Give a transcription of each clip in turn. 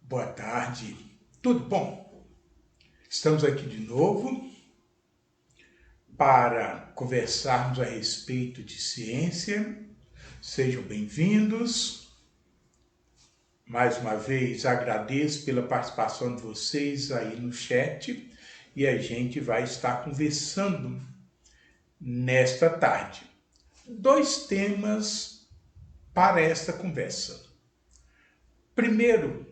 Boa tarde, tudo bom? Estamos aqui de novo para conversarmos a respeito de ciência. Sejam bem-vindos. Mais uma vez agradeço pela participação de vocês aí no chat e a gente vai estar conversando nesta tarde. Dois temas para esta conversa. Primeiro,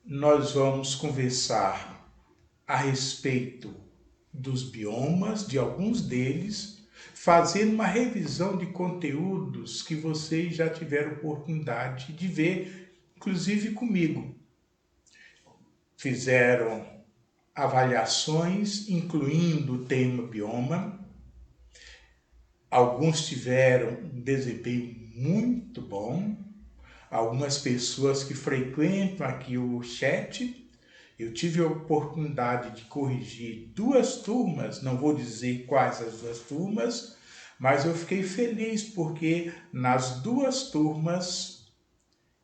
nós vamos conversar a respeito dos biomas, de alguns deles, fazendo uma revisão de conteúdos que vocês já tiveram oportunidade de ver, inclusive comigo. Fizeram avaliações, incluindo o tema bioma. Alguns tiveram um desempenho muito bom. Algumas pessoas que frequentam aqui o chat, eu tive a oportunidade de corrigir duas turmas, não vou dizer quais as duas turmas, mas eu fiquei feliz porque nas duas turmas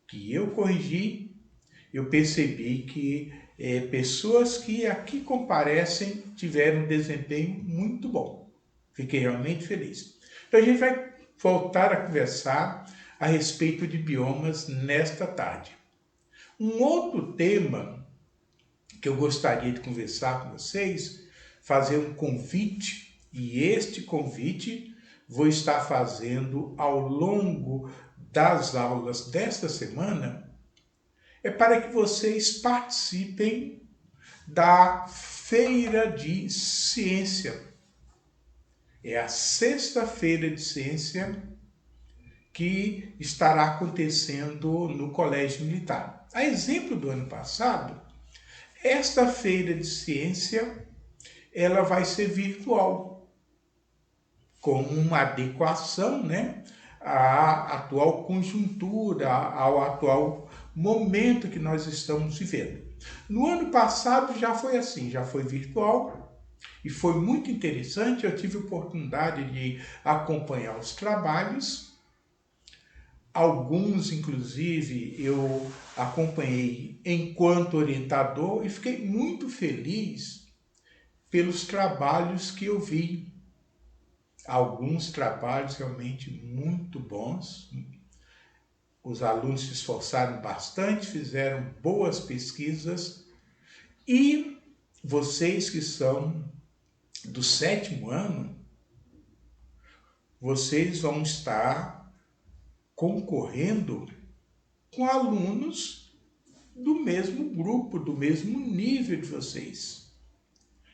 que eu corrigi, eu percebi que pessoas que aqui comparecem tiveram um desempenho muito bom. Fiquei realmente feliz. Então a gente vai voltar a conversar a respeito de biomas nesta tarde. Um outro tema que eu gostaria de conversar com vocês, fazer um convite, e este convite vou estar fazendo ao longo das aulas desta semana, é para que vocês participem da Feira de Ciência. É a sexta-feira de ciência que estará acontecendo no Colégio Militar. A exemplo do ano passado, esta feira de ciência ela vai ser virtual, com uma adequação, à atual conjuntura, ao atual momento que nós estamos vivendo. No ano passado já foi assim, já foi virtual e foi muito interessante. Eu tive a oportunidade de acompanhar os trabalhos. Alguns, inclusive, eu acompanhei enquanto orientador e fiquei muito feliz pelos trabalhos que eu vi. Alguns trabalhos realmente muito bons. Os alunos se esforçaram bastante, fizeram boas pesquisas e vocês que são do 7º ano, vocês vão estar concorrendo com alunos do mesmo grupo, do mesmo nível de vocês.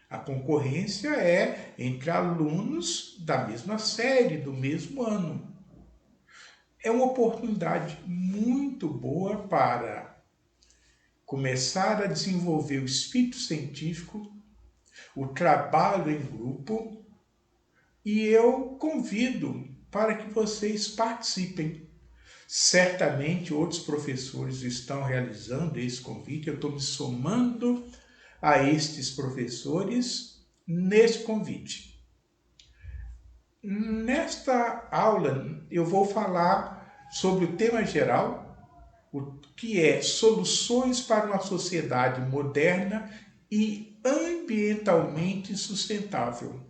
A concorrência é entre alunos da mesma série, do mesmo ano. É uma oportunidade muito boa para começar a desenvolver o espírito científico, o trabalho em grupo, e eu convido para que vocês participem. Certamente outros professores estão realizando esse convite, eu estou me somando a estes professores nesse convite. Nesta aula eu vou falar sobre o tema geral, o que é soluções para uma sociedade moderna e ambientalmente sustentável.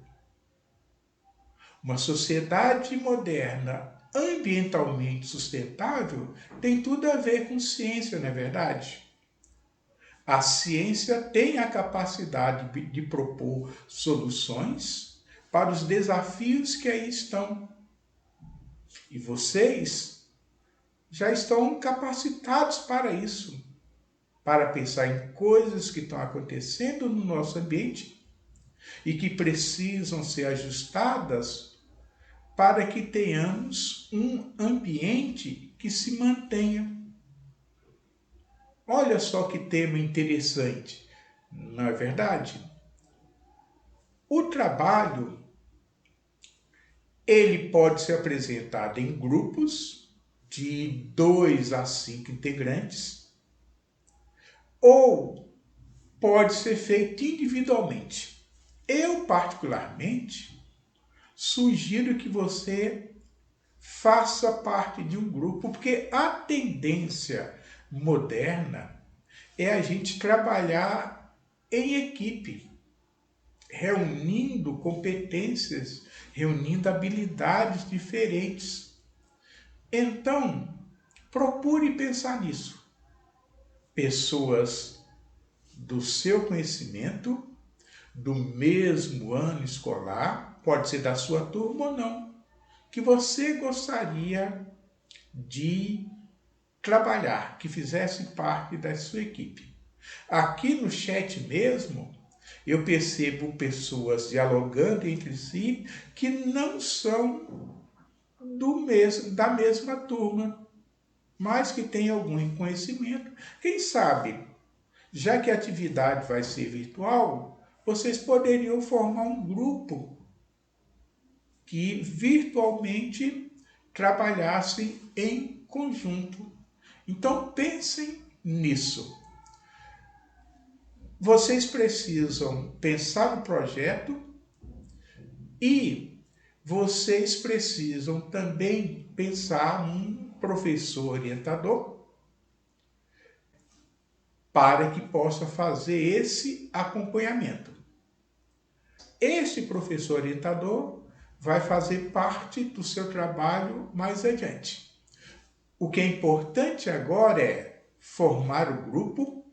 Uma sociedade moderna ambientalmente sustentável tem tudo a ver com ciência, não é verdade? A ciência tem a capacidade de propor soluções para os desafios que aí estão. E vocês já estão capacitados para isso, para pensar em coisas que estão acontecendo no nosso ambiente e que precisam ser ajustadas para que tenhamos um ambiente que se mantenha. Olha só que tema interessante, não é verdade? O trabalho, ele pode ser apresentado em grupos de 2 a 5 integrantes, ou pode ser feito individualmente. Eu, particularmente, sugiro que você faça parte de um grupo, porque a tendência moderna é a gente trabalhar em equipe, reunindo competências, reunindo habilidades diferentes. Então, procure pensar nisso. Pessoas do seu conhecimento, do mesmo ano escolar, pode ser da sua turma ou não, que você gostaria de trabalhar, que fizesse parte da sua equipe. Aqui no chat mesmo, eu percebo pessoas dialogando entre si que não são da mesma turma, mas que têm algum conhecimento. Quem sabe, já que a atividade vai ser virtual, vocês poderiam formar um grupo que virtualmente trabalhassem em conjunto. Então pensem nisso. Vocês precisam pensar no projeto e vocês precisam também pensar um professor orientador para que possa fazer esse acompanhamento. Esse professor orientador vai fazer parte do seu trabalho mais adiante. O que é importante agora é formar o grupo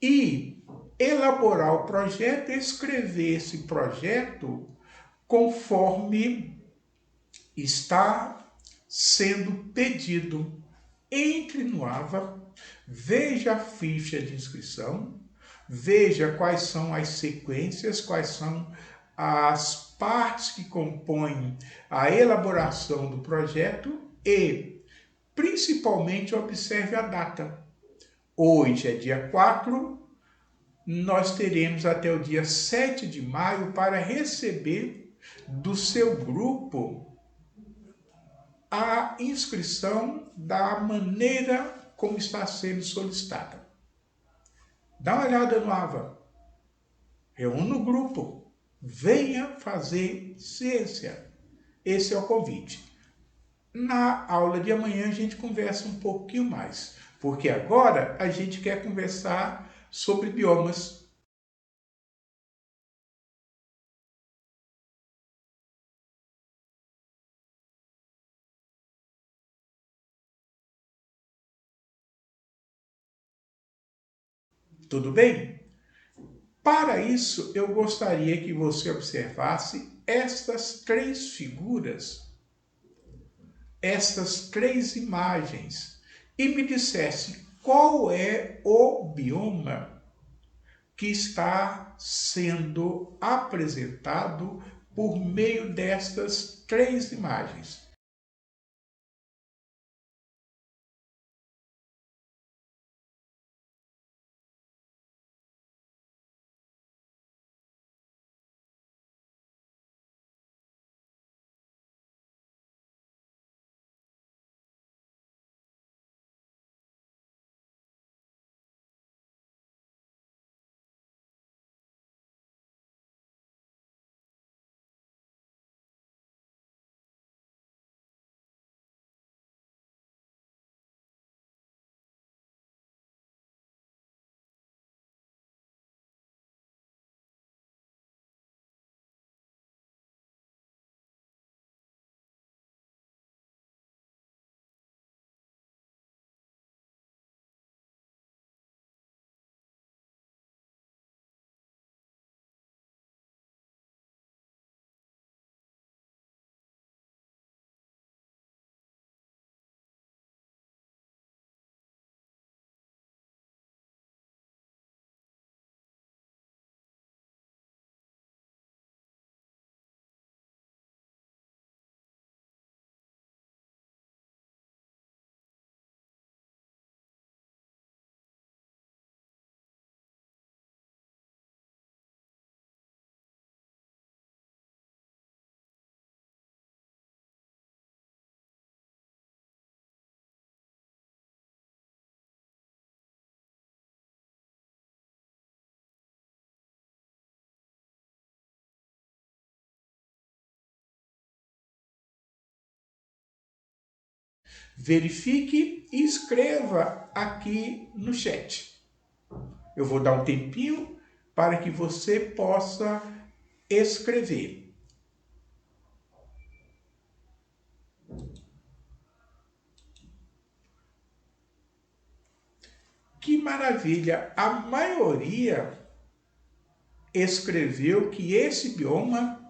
e elaborar o projeto, escrever esse projeto conforme está sendo pedido. Entre no AVA, veja a ficha de inscrição, veja quais são as sequências, quais são as partes que compõem a elaboração do projeto e, principalmente, observe a data. Hoje é dia 4, nós teremos até o dia 7 de maio para receber do seu grupo a inscrição da maneira como está sendo solicitada. Dá uma olhada no AVA, reúna o grupo, venha fazer ciência. Esse é o convite. Na aula de amanhã a gente conversa um pouquinho mais, porque agora a gente quer conversar sobre biomas. Tudo bem? Para isso, eu gostaria que você observasse estas três figuras, estas três imagens, e me dissesse qual é o bioma que está sendo apresentado por meio destas três imagens. Verifique e escreva aqui no chat. Eu vou dar um tempinho para que você possa escrever. Que maravilha! A maioria escreveu que esse bioma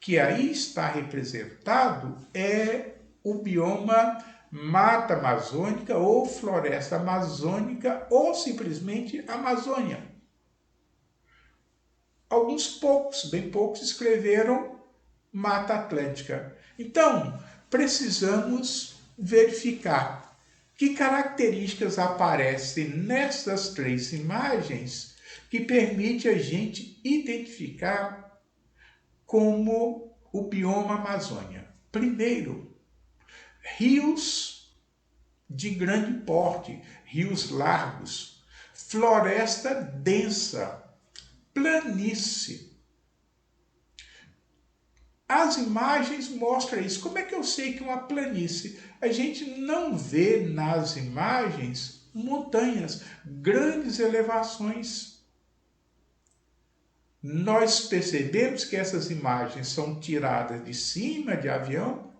que aí está representado é o bioma Mata Amazônica ou Floresta Amazônica ou simplesmente Amazônia. Alguns poucos, bem poucos, escreveram Mata Atlântica. Então, precisamos verificar que características aparecem nessas três imagens que permite a gente identificar como o bioma Amazônia. Primeiro, rios de grande porte, rios largos, floresta densa, planície. As imagens mostram isso. Como é que eu sei que uma planície? A gente não vê nas imagens montanhas, grandes elevações. Nós percebemos que essas imagens são tiradas de cima de avião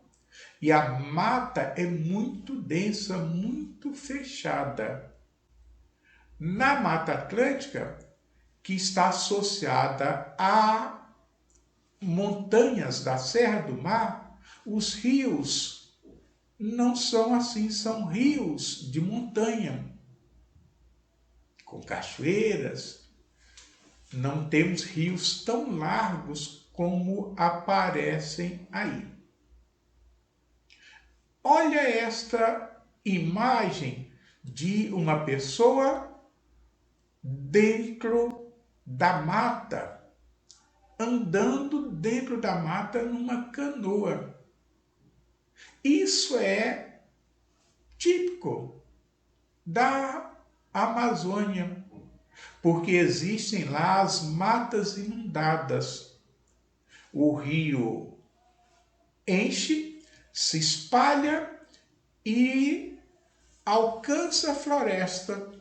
e a mata é muito densa, muito fechada. Na Mata Atlântica, que está associada a montanhas da Serra do Mar, os rios não são assim, são rios de montanha, com cachoeiras. Não temos rios tão largos como aparecem aí. Olha esta imagem de uma pessoa dentro da mata, andando dentro da mata numa canoa. Isso é típico da Amazônia, porque existem lá as matas inundadas. O rio enche, se espalha e alcança a floresta,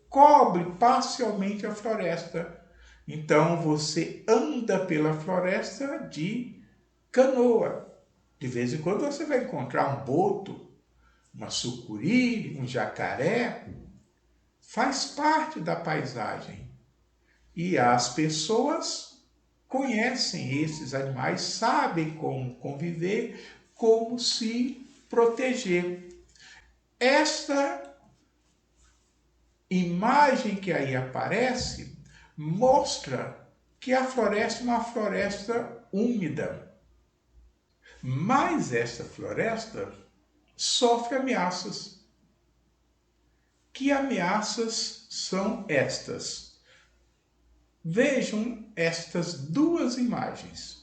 cobre parcialmente a floresta. Então você anda pela floresta de canoa. De vez em quando você vai encontrar um boto, uma sucuri, um jacaré. Faz parte da paisagem. E as pessoas conhecem esses animais, sabem como conviver, como se proteger. Esta imagem que aí aparece mostra que a floresta é uma floresta úmida. Mas esta floresta sofre ameaças. Que ameaças são estas? Vejam estas duas imagens.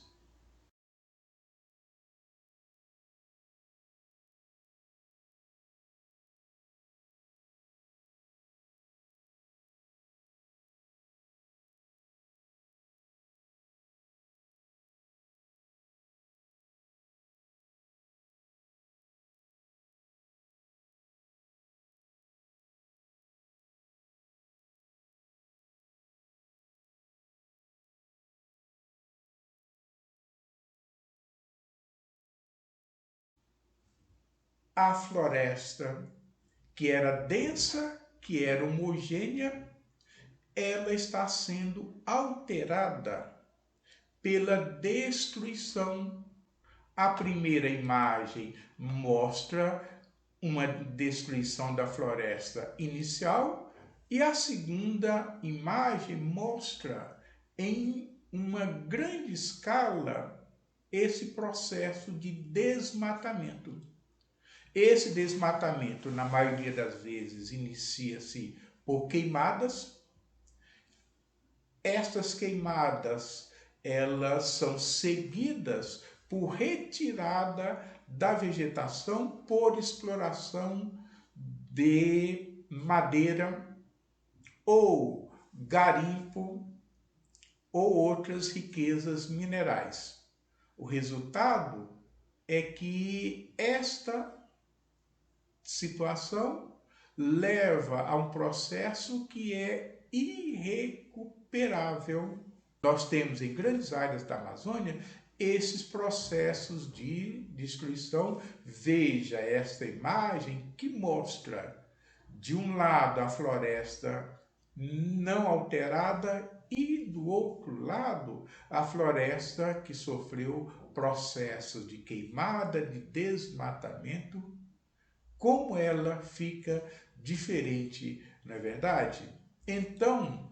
A floresta, que era densa, que era homogênea, ela está sendo alterada pela destruição. A primeira imagem mostra uma destruição da floresta inicial e a segunda imagem mostra em uma grande escala esse processo de desmatamento. Esse desmatamento, na maioria das vezes, inicia-se por queimadas. Estas queimadas, elas são seguidas por retirada da vegetação por exploração de madeira ou garimpo ou outras riquezas minerais. O resultado é que esta situação leva a um processo que é irrecuperável. Nós temos em grandes áreas da Amazônia esses processos de destruição. Veja esta imagem que mostra, de um lado, a floresta não alterada e, do outro lado, a floresta que sofreu processos de queimada, de desmatamento. Como ela fica diferente, não é verdade? Então,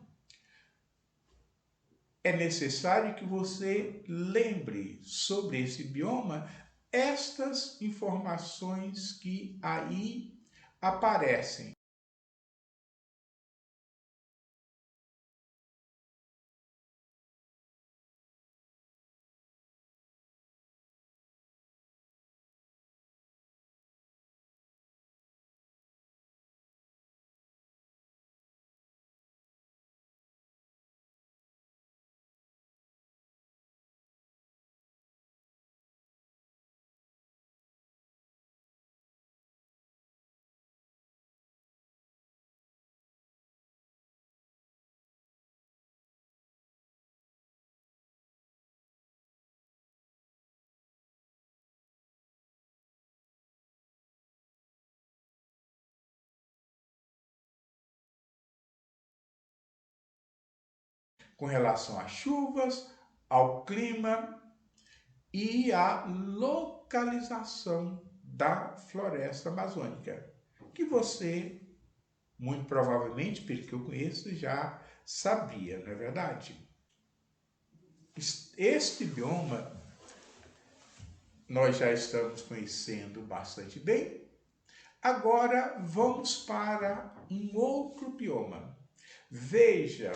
é necessário que você lembre sobre esse bioma estas informações que aí aparecem. Com relação às chuvas, ao clima e à localização da floresta amazônica, que você, muito provavelmente, pelo que eu conheço, já sabia, não é verdade? Este bioma nós já estamos conhecendo bastante bem. Agora vamos para um outro bioma. Veja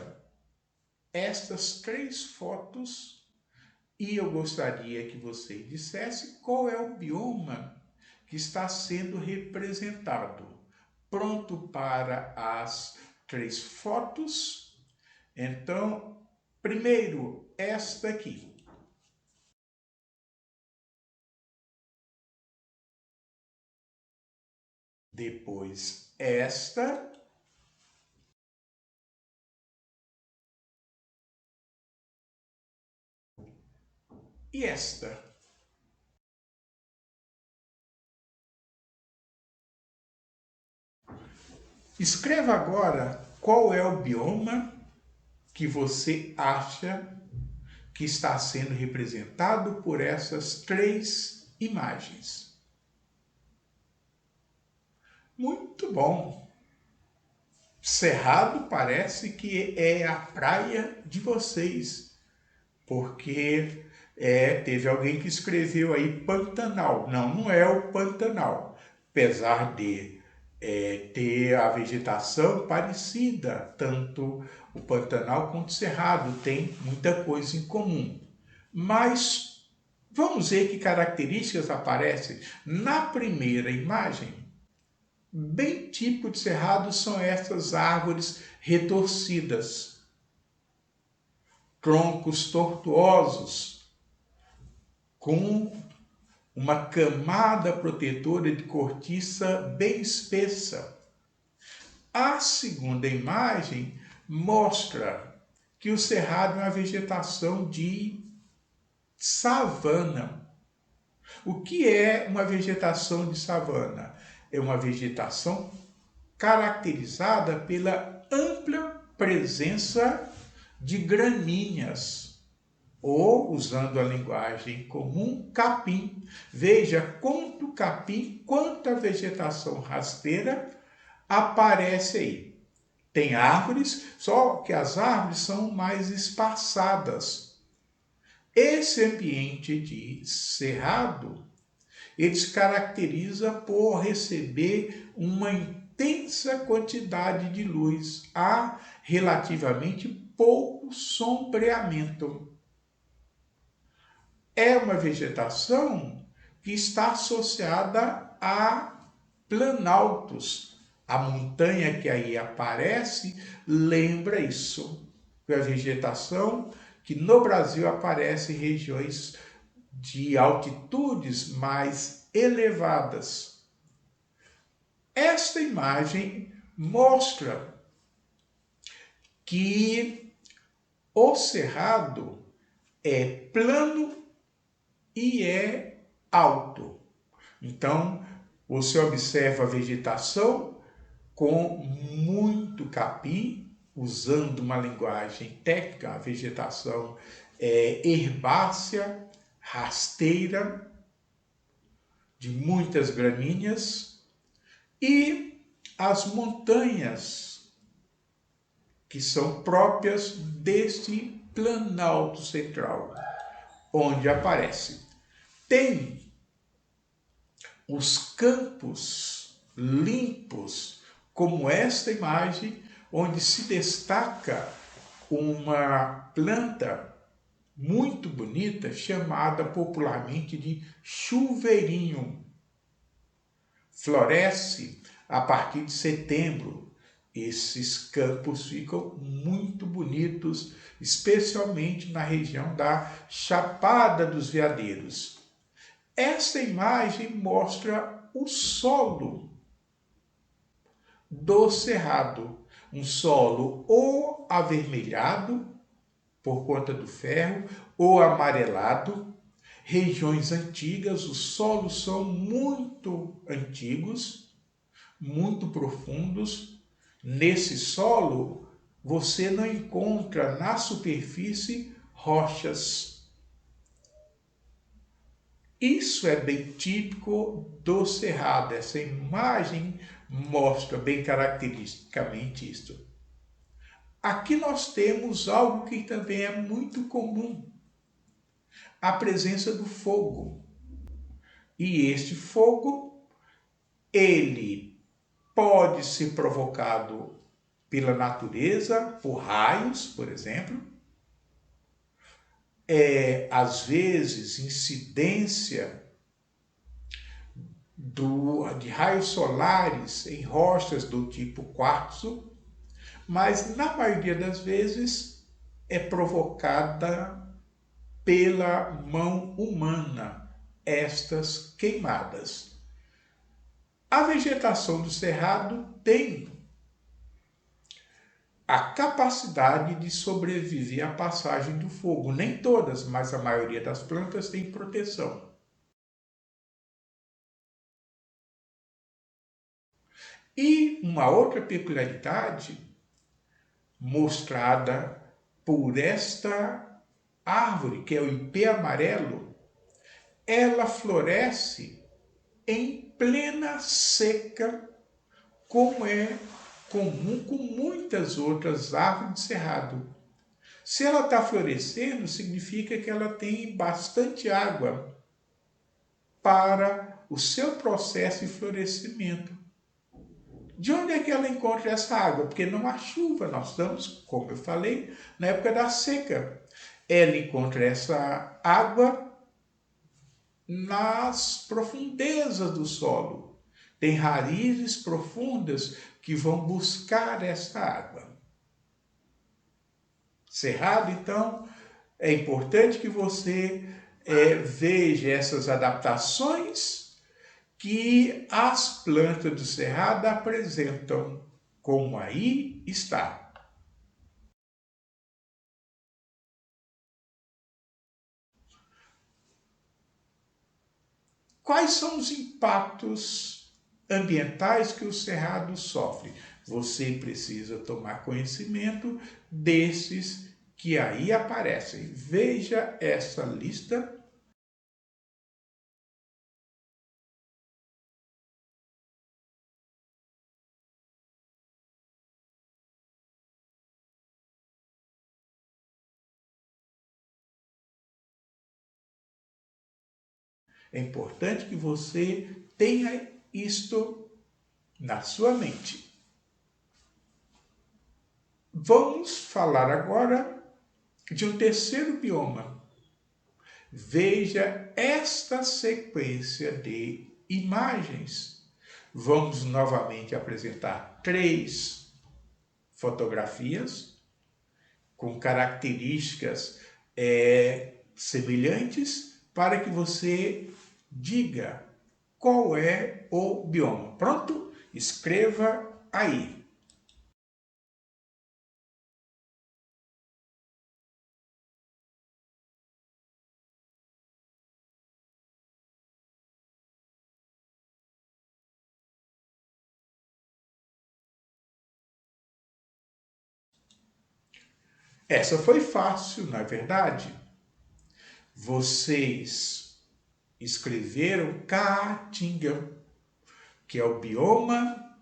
estas 3 fotos e eu gostaria que você dissesse qual é o bioma que está sendo representado. Pronto para as 3 fotos? Então, primeiro, esta aqui. Depois, esta. E esta. Escreva agora qual é o bioma que você acha que está sendo representado por essas 3 imagens. Muito bom. Cerrado parece que é a praia de vocês, porque teve alguém que escreveu aí Pantanal. Não, não é o Pantanal, apesar de ter a vegetação parecida, tanto o Pantanal quanto o Cerrado tem muita coisa em comum. Mas vamos ver que características aparecem na primeira imagem. Bem típico de Cerrado são essas árvores retorcidas, troncos tortuosos, com uma camada protetora de cortiça bem espessa. A segunda imagem mostra que o cerrado é uma vegetação de savana. O que é uma vegetação de savana? É uma vegetação caracterizada pela ampla presença de gramíneas, ou, usando a linguagem comum, capim. Veja quanto capim, quanta vegetação rasteira aparece aí. Tem árvores, só que as árvores são mais espaçadas. Esse ambiente de cerrado, ele se caracteriza por receber uma intensa quantidade de luz, há relativamente pouco sombreamento. É uma vegetação que está associada a planaltos. A montanha que aí aparece lembra isso. É a vegetação que no Brasil aparece em regiões de altitudes mais elevadas. Esta imagem mostra que o cerrado é plano e é alto. Então, você observa a vegetação com muito capim, usando uma linguagem técnica, a vegetação é herbácea, rasteira, de muitas gramíneas, e as montanhas que são próprias deste planalto central, onde aparece. Tem os campos limpos, como esta imagem, onde se destaca uma planta muito bonita, chamada popularmente de chuveirinho. Floresce a partir de setembro. Esses campos ficam muito bonitos, especialmente na região da Chapada dos Veadeiros. Esta imagem mostra o solo do cerrado, um solo ou avermelhado por conta do ferro, ou amarelado, regiões antigas, os solos são muito antigos, muito profundos. Nesse solo, você não encontra na superfície rochas. Isso é bem típico do cerrado. Essa imagem mostra bem caracteristicamente isso. Aqui nós temos algo que também é muito comum, a presença do fogo. E este fogo, ele pode ser provocado pela natureza, por raios, por exemplo, às vezes incidência de raios solares em rochas do tipo quartzo, mas na maioria das vezes é provocada pela mão humana, estas queimadas. A vegetação do cerrado tem a capacidade de sobreviver à passagem do fogo. Nem todas, mas a maioria das plantas tem proteção. E uma outra peculiaridade mostrada por esta árvore, que é o ipê amarelo, ela floresce em plena seca, como é comum com muitas outras árvores de cerrado. Se ela está florescendo, significa que ela tem bastante água para o seu processo de florescimento. De onde é que ela encontra essa água? Porque não há chuva, nós estamos, como eu falei, na época da seca. Ela encontra essa água nas profundezas do solo. Tem raízes profundas que vão buscar essa água. Cerrado, então, é importante que você veja essas adaptações que as plantas do cerrado apresentam, como aí está. Quais são os impactos ambientais que o cerrado sofre? Você precisa tomar conhecimento desses que aí aparecem. Veja essa lista. É importante que você tenha isto na sua mente. Vamos falar agora de um terceiro bioma. Veja esta sequência de imagens. Vamos novamente apresentar 3 fotografias com características semelhantes para que você diga qual é o bioma. Pronto? Escreva aí. Essa foi fácil, na verdade. Vocês escreveram Caatinga, que é o bioma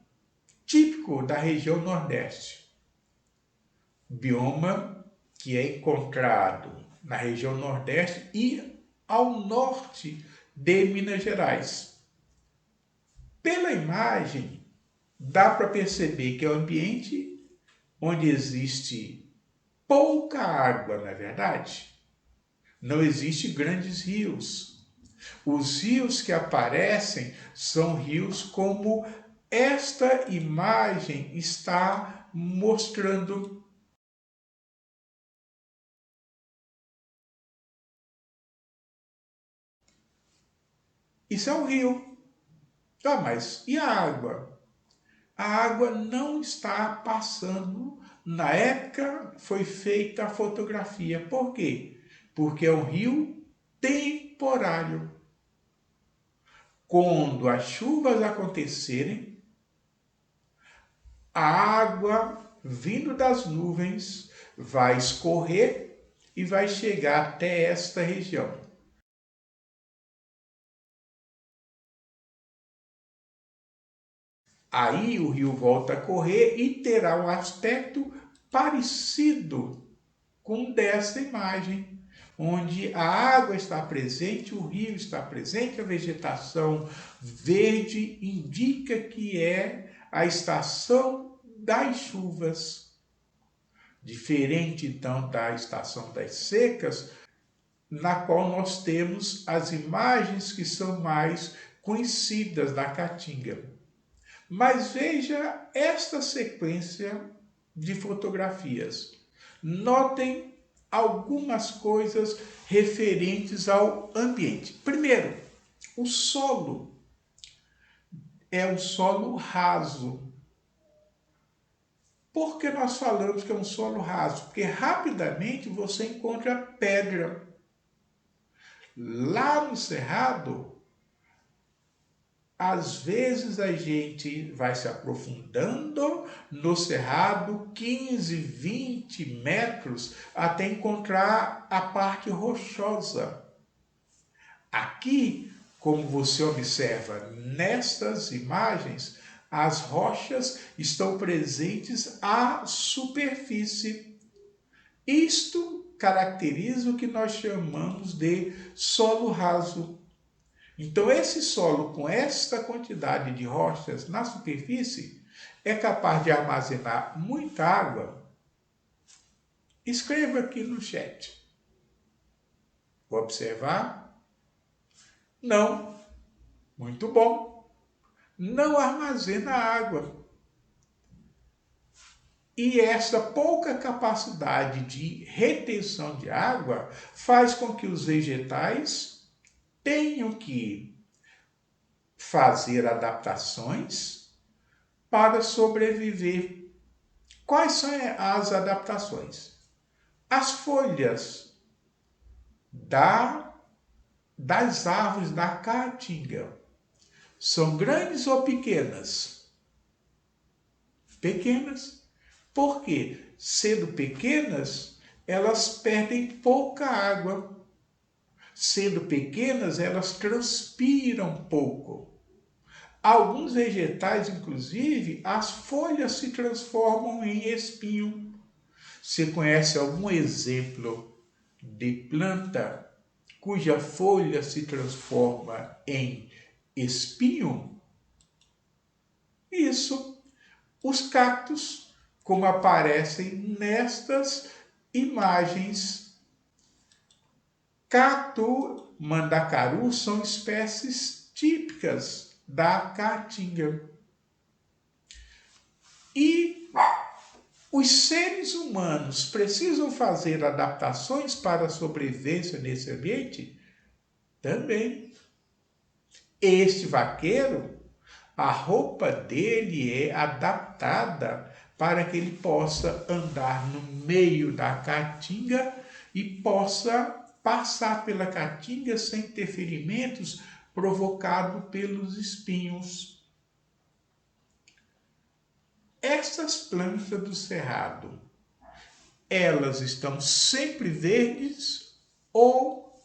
típico da região Nordeste. Bioma que é encontrado na região Nordeste e ao norte de Minas Gerais. Pela imagem, dá para perceber que é um ambiente onde existe pouca água, não é verdade? Não existem grandes rios. Os rios que aparecem são rios como esta imagem está mostrando. Isso é um rio. Ah, mas e a água? A água não está passando. Na época foi feita a fotografia. Por quê? Porque é um rio temporário. Quando as chuvas acontecerem, a água vindo das nuvens vai escorrer e vai chegar até esta região. Aí o rio volta a correr e terá um aspecto parecido com desta imagem, onde a água está presente, o rio está presente, a vegetação verde indica que é a estação das chuvas. Diferente então da estação das secas, na qual nós temos as imagens que são mais conhecidas da Caatinga. Mas veja esta sequência de fotografias. Notem algumas coisas referentes ao ambiente. Primeiro, o solo é um solo raso. Por que nós falamos que é um solo raso? Porque rapidamente você encontra pedra. Lá no Cerrado, às vezes a gente vai se aprofundando no cerrado 15, 20 metros até encontrar a parte rochosa. Aqui, como você observa nestas imagens, as rochas estão presentes à superfície. Isto caracteriza o que nós chamamos de solo raso. Então, esse solo com esta quantidade de rochas na superfície é capaz de armazenar muita água? Escreva aqui no chat. Vou observar? Não. Muito bom. Não armazena água. E essa pouca capacidade de retenção de água faz com que os vegetais tenham que fazer adaptações para sobreviver. Quais são as adaptações? As folhas das árvores da caatinga são grandes ou pequenas? Pequenas. Por quê? Sendo pequenas, elas perdem pouca água. Sendo pequenas, elas transpiram pouco. Alguns vegetais, inclusive, as folhas se transformam em espinho. Você conhece algum exemplo de planta cuja folha se transforma em espinho? Isso. Os cactos, como aparecem nestas imagens. Cacto, mandacaru são espécies típicas da caatinga. E os seres humanos precisam fazer adaptações para a sobrevivência nesse ambiente? Também. Este vaqueiro, A roupa dele é adaptada para que ele possa andar no meio da caatinga e possa passar pela caatinga sem ter ferimentos provocados pelos espinhos. Essas plantas do cerrado, elas estão sempre verdes ou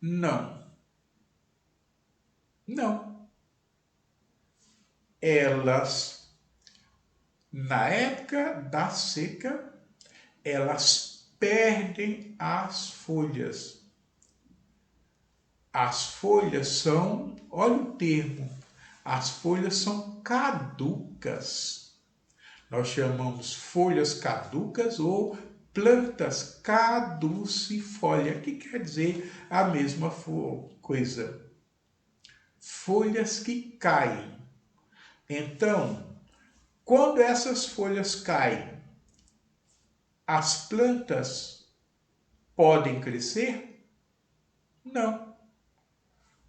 não? Não. Elas, na época da seca, elas perdem as folhas. As folhas são, olha o termo, as folhas são caducas. Nós chamamos folhas caducas ou plantas caducifólia, que quer dizer a mesma coisa. Folhas que caem. Então, quando essas folhas caem, as plantas podem crescer? Não.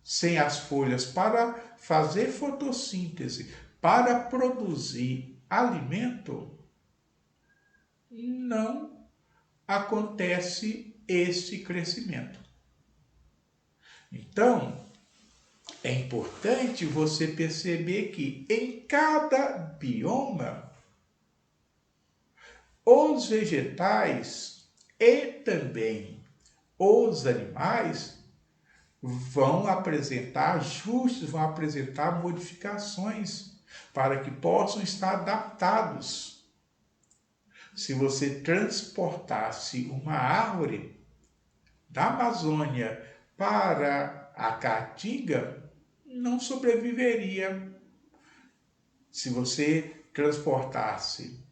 Sem as folhas para fazer fotossíntese, para produzir alimento, não acontece esse crescimento. Então, é importante você perceber que em cada bioma, os vegetais e também os animais vão apresentar ajustes, vão apresentar modificações para que possam estar adaptados. Se você transportasse uma árvore da Amazônia para a Caatinga, não sobreviveria. Se você transportasse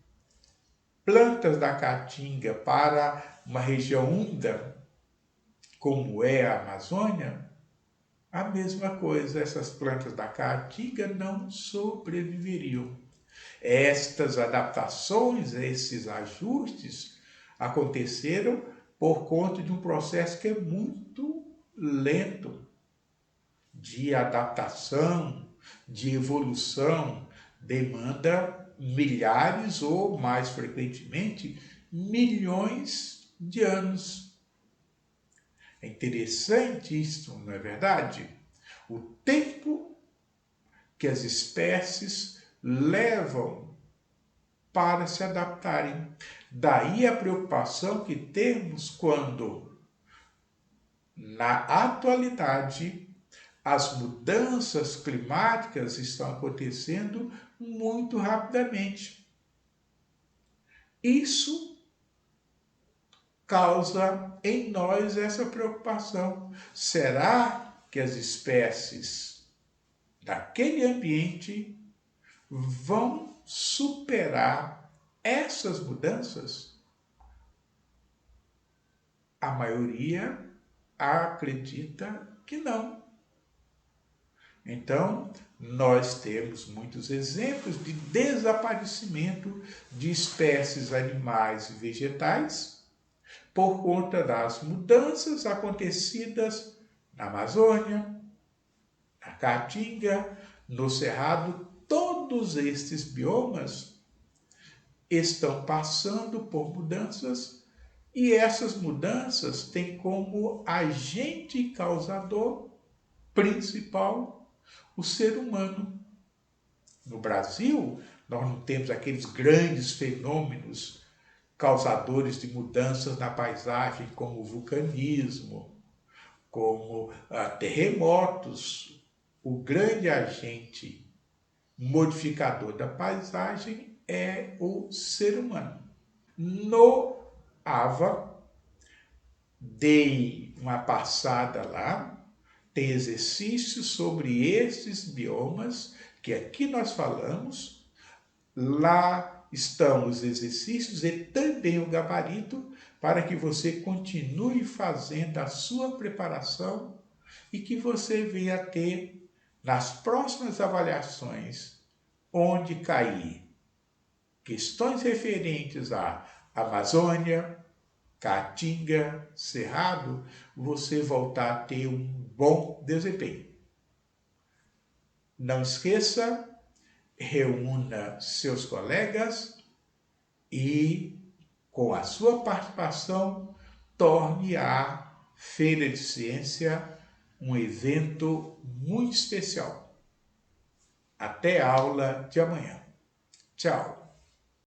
plantas da Caatinga para uma região úmida, como é a Amazônia, a mesma coisa, essas plantas da Caatinga não sobreviveriam. Estas adaptações, esses ajustes aconteceram por conta de um processo que é muito lento de adaptação, de evolução, demanda milhares ou, mais frequentemente, milhões de anos. É interessante isso, não é verdade? O tempo que as espécies levam para se adaptarem. Daí a preocupação que temos quando, na atualidade, as mudanças climáticas estão acontecendo muito rapidamente. Isso causa em nós essa preocupação. Será que as espécies daquele ambiente vão superar essas mudanças? A maioria acredita que não. Então, nós temos muitos exemplos de desaparecimento de espécies animais e vegetais por conta das mudanças acontecidas na Amazônia, na Caatinga, no Cerrado. Todos estes biomas estão passando por mudanças e essas mudanças têm como agente causador principal o ser humano. No Brasil, nós não temos aqueles grandes fenômenos causadores de mudanças na paisagem, como o vulcanismo, como terremotos. O grande agente modificador da paisagem é o ser humano. No AVA, dei uma passada lá, tem exercícios sobre esses biomas que aqui nós falamos. Lá estão os exercícios e também o gabarito para que você continue fazendo a sua preparação e que você venha a ter, nas próximas avaliações, onde cair questões referentes à Amazônia, Caatinga, Cerrado, você voltar a ter um bom desempenho. Não esqueça reúna seus colegas e, com a sua participação, torne a Feira de Ciência um evento muito especial. Até a aula de amanhã. Tchau!